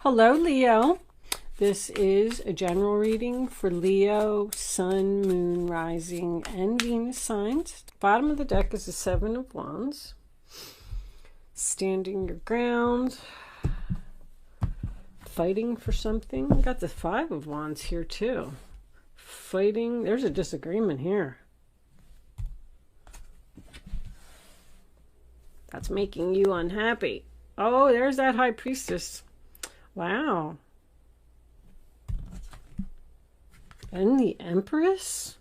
Hello, Leo. This is a general reading for Leo, Sun, Moon, Rising, and Venus signs. Bottom of the deck is the Seven of Wands. Standing your ground. Fighting for something. We got the Five of Wands here too. Fighting. There's a disagreement here. That's making you unhappy. Oh, there's that High Priestess. Wow. And the Empress?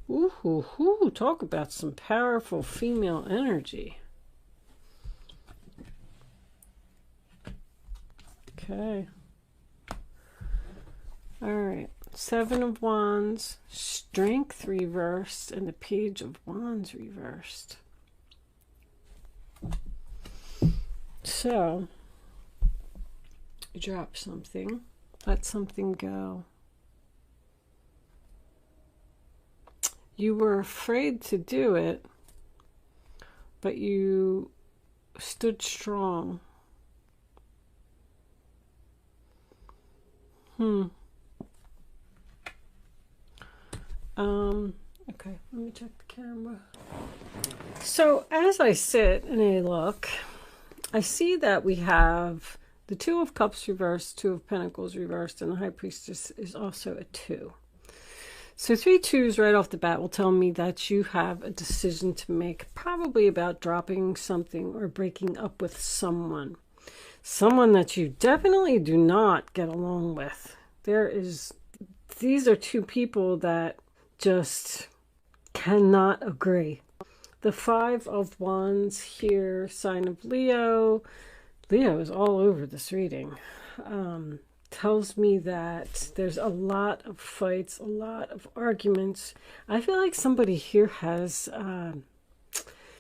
Ooh, talk about some powerful female energy. Okay. All right. Seven of Wands, Strength reversed, and the Page of Wands reversed. So, drop something. Let something go. You were afraid to do it, but you stood strong. Okay, let me check the camera. So as I sit and I look, I see that we have the Two of Cups reversed, Two of Pentacles reversed, and the High Priestess is also a 2. So 3 2s right off the bat will tell me that you have a decision to make, probably about dropping something or breaking up with someone. Someone that you definitely do not get along with. These are two people that just cannot agree. The Five of Wands here, sign of Leo. Leo is all over this reading. Tells me that there's a lot of fights, a lot of arguments. I feel like somebody here has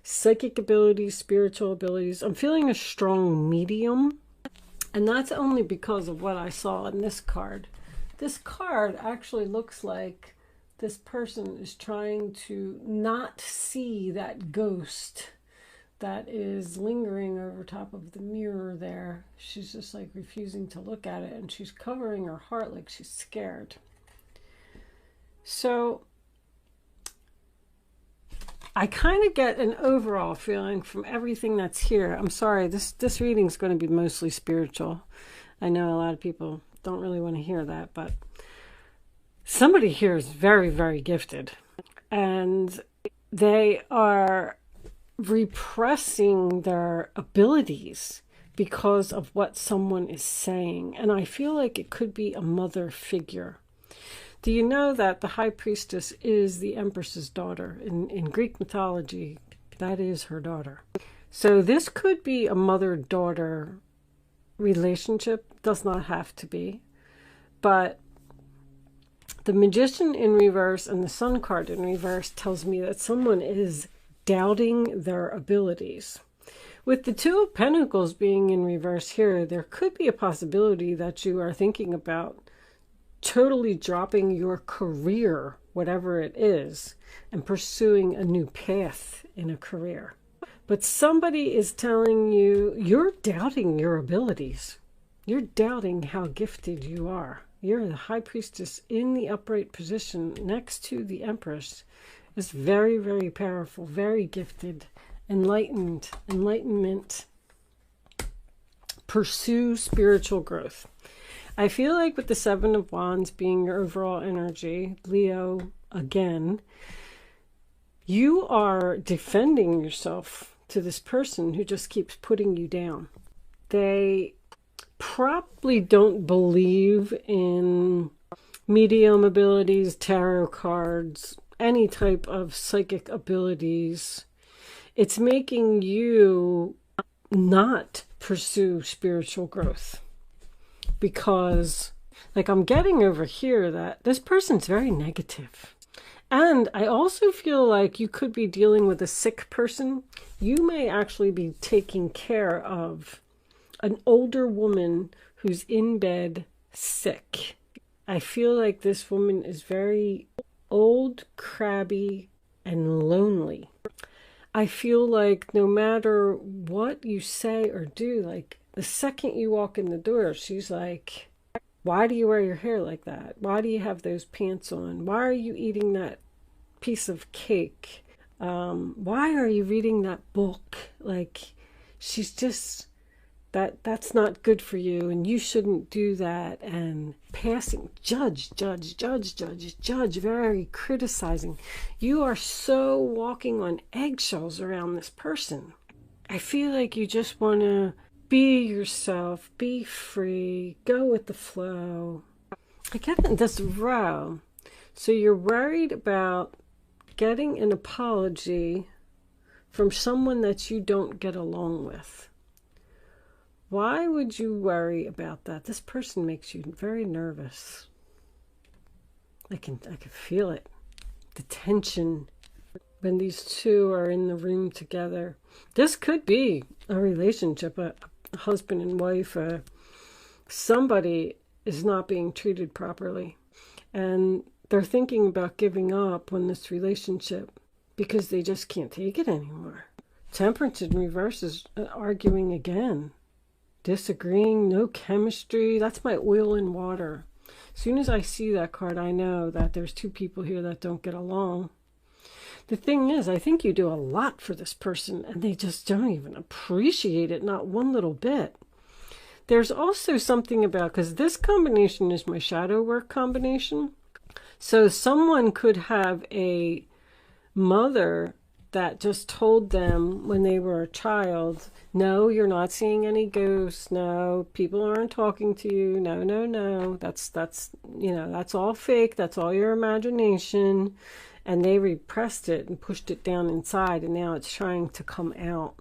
psychic abilities, spiritual abilities. I'm feeling a strong medium. And that's only because of what I saw in this card. This card actually looks like this person is trying to not see that ghost that is lingering over top of the mirror there. She's just like refusing to look at it, and she's covering her heart like she's scared. So I kind of get an overall feeling from everything that's here. I'm sorry, this reading is going to be mostly spiritual. I know a lot of people don't really want to hear that, but somebody here is very, very gifted, and they are repressing their abilities because of what someone is saying. And I feel like it could be a mother figure. Do you know that the High Priestess is the Empress's daughter? In Greek mythology, that is her daughter. So this could be a mother-daughter relationship. Does not have to be. But the Magician in reverse and the Sun card in reverse tells me that someone is doubting their abilities. With the Two of Pentacles being in reverse here, there could be a possibility that you are thinking about totally dropping your career, whatever it is, and pursuing a new path in a career. But somebody is telling you, you're doubting your abilities. You're doubting how gifted you are. You're the High Priestess in the upright position next to the Empress. Is very, very powerful, very gifted, enlightenment. Pursue spiritual growth. I feel like with the Seven of Wands being your overall energy, Leo, again, you are defending yourself to this person who just keeps putting you down. They probably don't believe in medium abilities, tarot cards, any type of psychic abilities. It's making you not pursue spiritual growth. Because, like, I'm getting over here that this person's very negative. And I also feel like you could be dealing with a sick person. You may actually be taking care of an older woman who's in bed sick. I feel like this woman is very old, crabby, and lonely. I feel like no matter what you say or do, like, The second you walk in the door, she's like, why do you wear your hair like that? Why do you have those pants on? Why are you eating that piece of cake? Why are you reading that book? Like, she's just, that's not good for you, and you shouldn't do that. And passing, judge, very criticizing. You are so walking on eggshells around this person. I feel like you just want to be yourself, be free, go with the flow. I get in this row. So you're worried about getting an apology from someone that you don't get along with. Why would you worry about that? This person makes you very nervous. I can feel it. The tension when these two are in the room together. This could be a relationship, a husband and wife. Somebody is not being treated properly, and they're thinking about giving up on this relationship because they just can't take it anymore. Temperance in reverse is arguing again, disagreeing, no chemistry. That's my oil and water. As soon as I see that card, I know that there's two people here that don't get along. The thing is, I think you do a lot for this person, and they just don't even appreciate it, not one little bit. There's also something about, because this combination is my shadow work combination, so someone could have a mother that just told them when they were a child, no, you're not seeing any ghosts, no, people aren't talking to you, no, that's all fake, that's all your imagination. And they repressed it and pushed it down inside, and now it's trying to come out.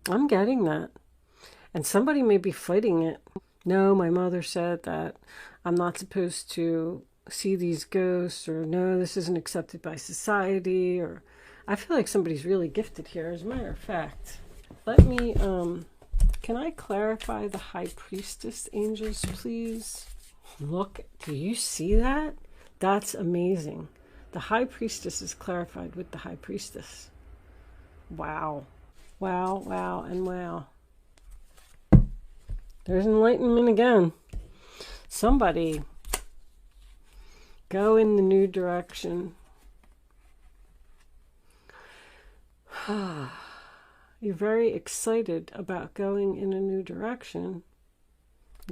I'm getting that. And somebody may be fighting it. No, my mother said that I'm not supposed to see these ghosts, or no, this isn't accepted by society, or I feel like somebody's really gifted here. As a matter of fact, let me, can I clarify the High Priestess angels, please? Look, do you see that? That's amazing. The High Priestess is clarified with the High Priestess. Wow. Wow, and wow. There's enlightenment again. Somebody go in the new direction. You're very excited about going in a new direction,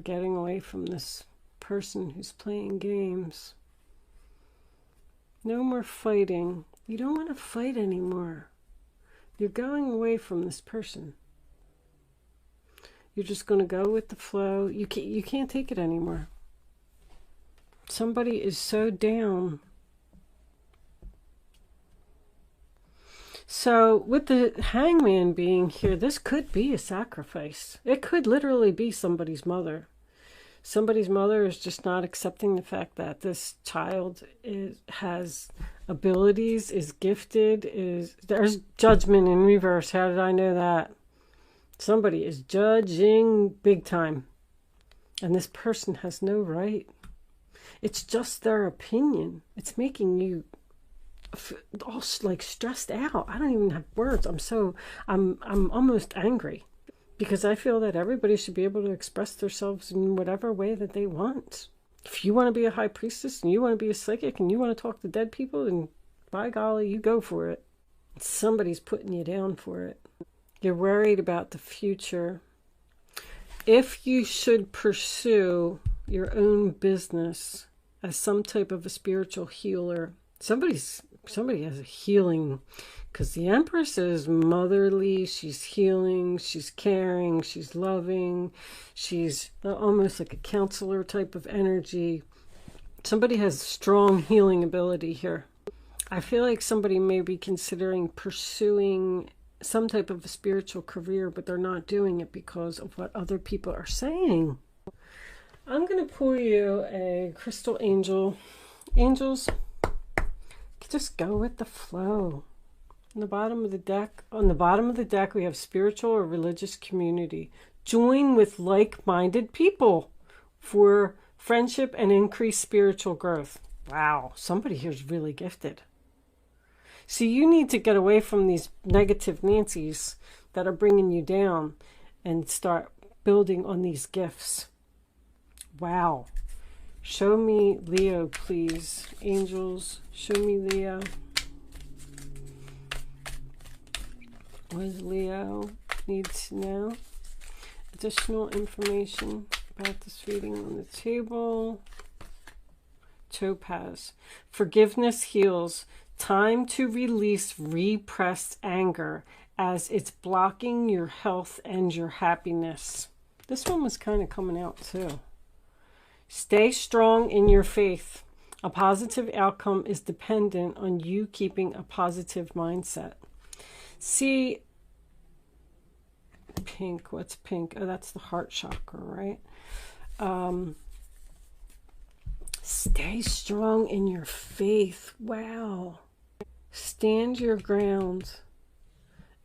getting away from this person who's playing games. No more fighting. You don't want to fight anymore. You're going away from this person. You're just going to go with the flow. You can't take it anymore. Somebody is so down. So with the Hangman being here, this could be a sacrifice. It could literally be somebody's mother. Somebody's mother is just not accepting the fact that this child has abilities, is gifted, there's judgment in reverse. How did I know that? Somebody is judging big time. And this person has no right. It's just their opinion. It's making you all like stressed out. I don't even have words. I'm almost angry. Because I feel that everybody should be able to express themselves in whatever way that they want. If you want to be a high priestess and you want to be a psychic and you want to talk to dead people, then by golly, you go for it. Somebody's putting you down for it. You're worried about the future. If you should pursue your own business as some type of a spiritual healer, somebody has a healing. Because the Empress is motherly, she's healing, she's caring, she's loving, she's almost like a counselor type of energy. Somebody has strong healing ability here. I feel like somebody may be considering pursuing some type of a spiritual career, but they're not doing it because of what other people are saying. I'm going to pull you a crystal angel. Angels, just go with the flow. On the bottom of the deck, we have spiritual or religious community. Join with like-minded people for friendship and increased spiritual growth. Wow, somebody here is really gifted. So you need to get away from these negative Nancys that are bringing you down and start building on these gifts. Wow. Show me Leo, please. Angels, show me Leo. What does Leo need to know? Additional information about this reading on the table. Topaz. Forgiveness heals. Time to release repressed anger as it's blocking your health and your happiness. This one was kind of coming out too. Stay strong in your faith. A positive outcome is dependent on you keeping a positive mindset. See, pink, what's pink? Oh, that's the heart chakra, right? Stay strong in your faith. Wow. Stand your ground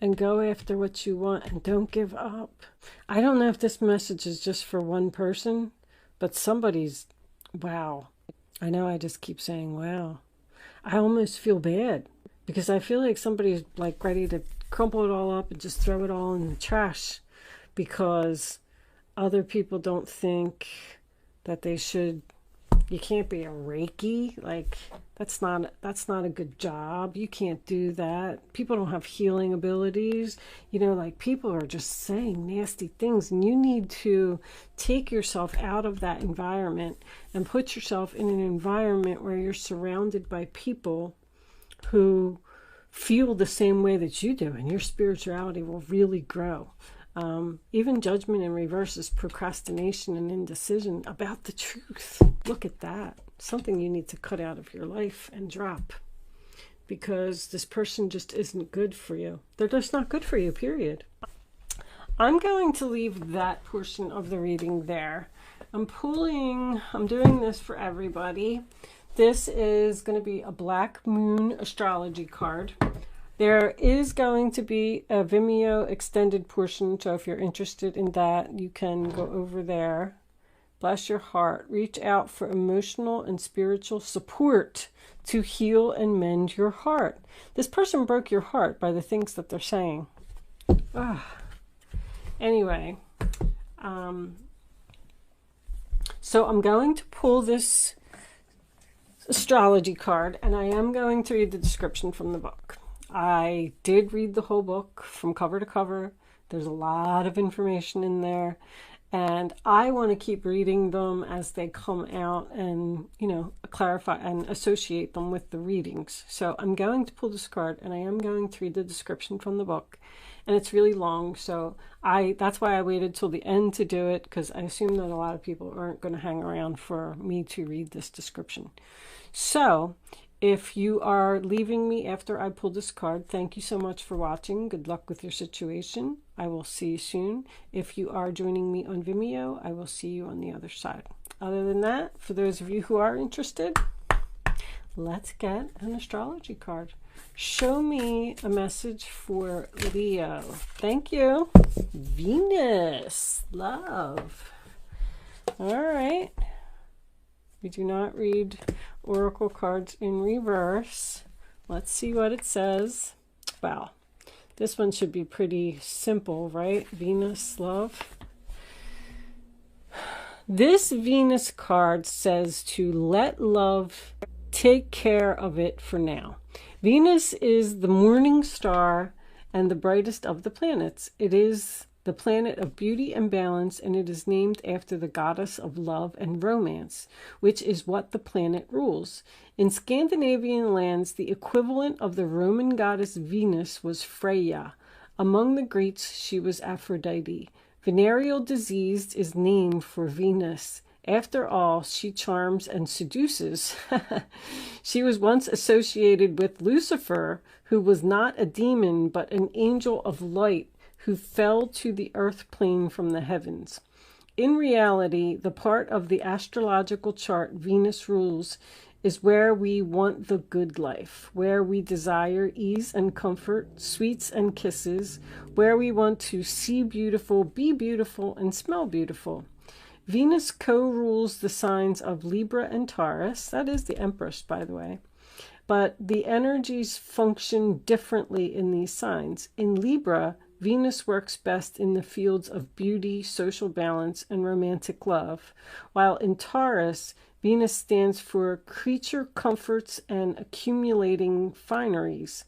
and go after what you want and don't give up. I don't know if this message is just for one person, but somebody's, wow. I know I just keep saying, wow. I almost feel bad because I feel like somebody's like ready to crumple it all up and just throw it all in the trash because other people don't think that they should. You can't be a Reiki. Like, that's not a good job. You can't do that. People don't have healing abilities. You know, like, people are just saying nasty things, and you need to take yourself out of that environment and put yourself in an environment where you're surrounded by people who feel the same way that you do, and your spirituality will really grow. Even judgment in reverse is procrastination and indecision about the truth. Look at that. Something you need to cut out of your life and drop. Because this person just isn't good for you. They're just not good for you, period. I'm going to leave that portion of the reading there. I'm doing this for everybody. This is going to be a Black Moon astrology card. There is going to be a Vimeo extended portion, so if you're interested in that, you can go over there. Bless your heart. Reach out for emotional and spiritual support to heal and mend your heart. This person broke your heart by the things that they're saying. Anyway, so I'm going to pull this astrology card, and I am going to read the description from the book. I did read the whole book from cover to cover. There's a lot of information in there, and I want to keep reading them as they come out and, you know, clarify and associate them with the readings. So I'm going to pull this card, and I am going to read the description from the book, and it's really long, so that's why I waited till the end to do it, because I assume that a lot of people aren't going to hang around for me to read this description. So if you are leaving me after I pull this card, thank you so much for watching. Good luck with your situation. I will see you soon. If you are joining me on Vimeo, I will see you on the other side. Other than that, for those of you who are interested, let's get an astrology card. Show me a message for Leo. Thank you. Venus. Love. All right. We do not read oracle cards in reverse. Let's see what it says. Wow. This one should be pretty simple, right? Venus, love. This Venus card says to let love take care of it for now. Venus is the morning star and the brightest of the planets. It is the planet of beauty and balance, and it is named after the goddess of love and romance, which is what the planet rules. In Scandinavian lands, the equivalent of the Roman goddess Venus was Freya. Among the Greeks, she was Aphrodite. Venereal disease is named for Venus. After all, she charms and seduces. She was once associated with Lucifer, who was not a demon, but an angel of light, who fell to the earth plane from the heavens. In reality, the part of the astrological chart Venus rules is where we want the good life, where we desire ease and comfort, sweets and kisses, where we want to see beautiful, be beautiful, and smell beautiful. Venus co-rules the signs of Libra and Taurus. That is the Empress, by the way. But the energies function differently in these signs. In Libra, Venus works best in the fields of beauty, social balance, and romantic love, while in Taurus, Venus stands for creature comforts and accumulating fineries.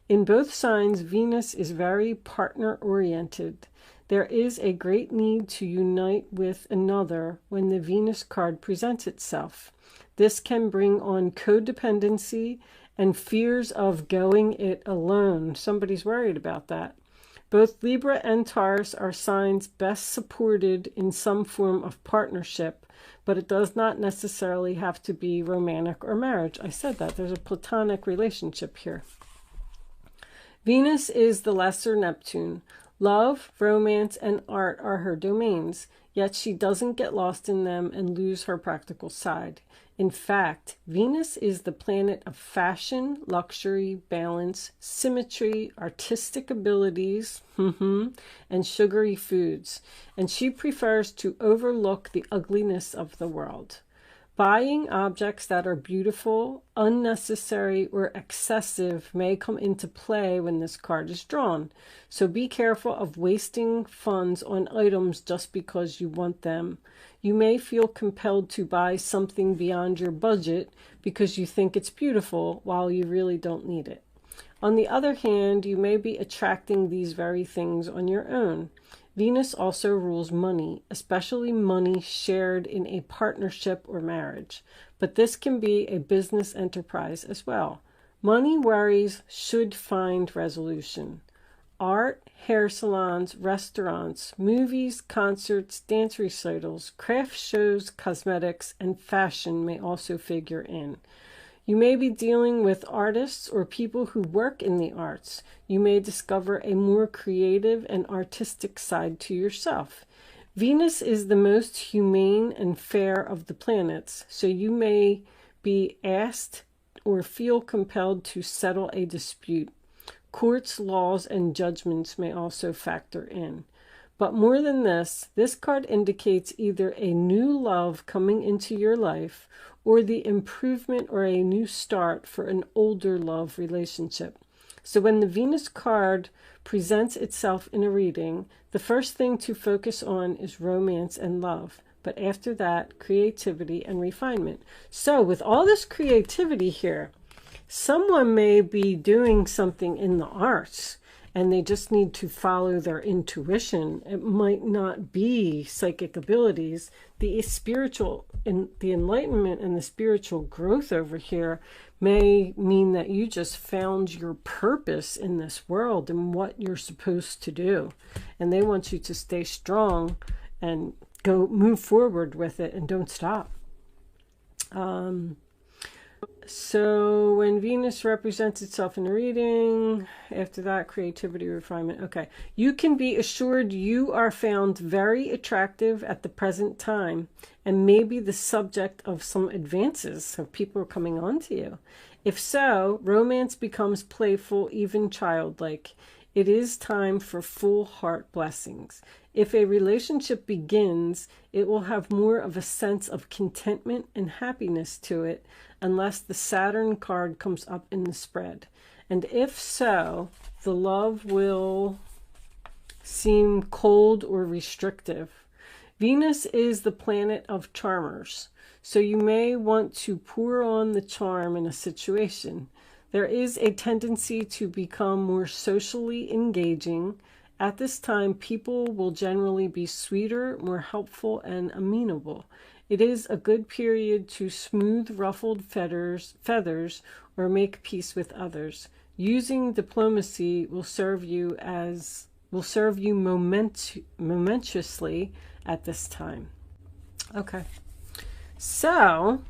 In both signs, Venus is very partner-oriented. There is a great need to unite with another when the Venus card presents itself. This can bring on codependency and fears of going it alone. Somebody's worried about that. Both Libra and Taurus are signs best supported in some form of partnership, but it does not necessarily have to be romantic or marriage. I said that. There's a platonic relationship here. Venus is the lesser Neptune. Love, romance, and art are her domains, yet she doesn't get lost in them and lose her practical side. In fact, Venus is the planet of fashion, luxury, balance, symmetry, artistic abilities, and sugary foods, and she prefers to overlook the ugliness of the world. Buying objects that are beautiful, unnecessary, or excessive may come into play when this card is drawn. So be careful of wasting funds on items just because you want them. You may feel compelled to buy something beyond your budget because you think it's beautiful while you really don't need it. On the other hand, you may be attracting these very things on your own. Venus also rules money, especially money shared in a partnership or marriage, but this can be a business enterprise as well. Money worries should find resolution. Art, hair salons, restaurants, movies, concerts, dance recitals, craft shows, cosmetics, and fashion may also figure in. You may be dealing with artists or people who work in the arts. You may discover a more creative and artistic side to yourself. Venus is the most humane and fair of the planets, so you may be asked or feel compelled to settle a dispute. Courts, laws, and judgments may also factor in. But more than this card indicates either a new love coming into your life or the improvement or a new start for an older love relationship. So when the Venus card presents itself in a reading, the first thing to focus on is romance and love. But after that, creativity and refinement. So with all this creativity here, someone may be doing something in the arts and they just need to follow their intuition. It might not be psychic abilities. The spiritual, the enlightenment and the spiritual growth over here may mean that you just found your purpose in this world and what you're supposed to do. And they want you to stay strong and move forward with it and don't stop. So when Venus represents itself in a reading, after that, creativity, refinement. Okay. You can be assured you are found very attractive at the present time and may be the subject of some advances of people coming on to you. If so, romance becomes playful, even childlike. It is time for full heart blessings. If a relationship begins, it will have more of a sense of contentment and happiness to it, unless the Saturn card comes up in the spread. And if so, the love will seem cold or restrictive. Venus is the planet of charmers, so you may want to pour on the charm in a situation. There is a tendency to become more socially engaging. At this time, people will generally be sweeter, more helpful, and amenable. It is a good period to smooth ruffled feathers or make peace with others. Using diplomacy will serve you momentously at this time. Okay. So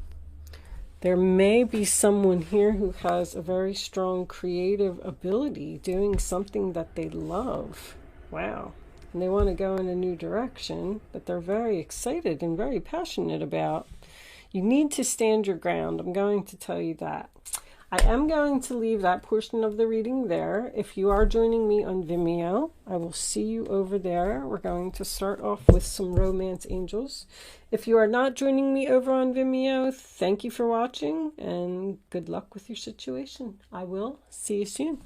there may be someone here who has a very strong creative ability doing something that they love. Wow. And they want to go in a new direction that they're very excited and very passionate about. You need to stand your ground. I'm going to tell you that. I am going to leave that portion of the reading there. If you are joining me on Vimeo, I will see you over there. We're going to start off with some romance angels. If you are not joining me over on Vimeo, thank you for watching and good luck with your situation. I will see you soon.